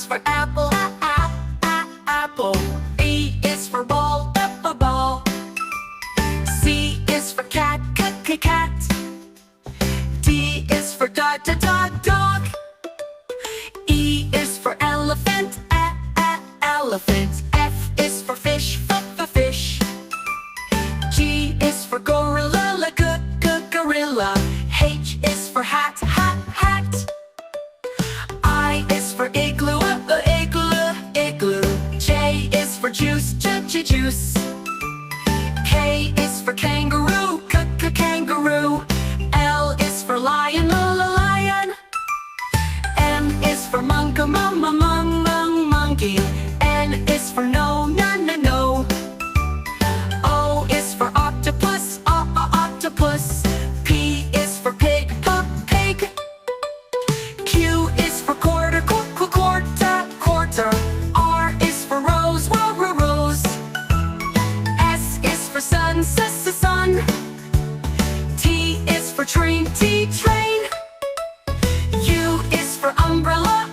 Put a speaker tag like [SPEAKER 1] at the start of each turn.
[SPEAKER 1] for apple, apple. B is for ball, ball. C is for cat, cat. D is for dog, dog. E is for elephant, elephant. F is for fish, fish. G is for gorilla, gorilla. H is for hat, hat. I is for igloo, igloo. J is for juice, juice. K is for kangaroo, kangaroo. L is for lion, lion. M is for monkey. N is for no. O is for octopus, octopus. P is for pig, pig. Q is for quarter, quarter. R is for rose, rose. S is for sun, sun. T is for train, train. U is for umbrella,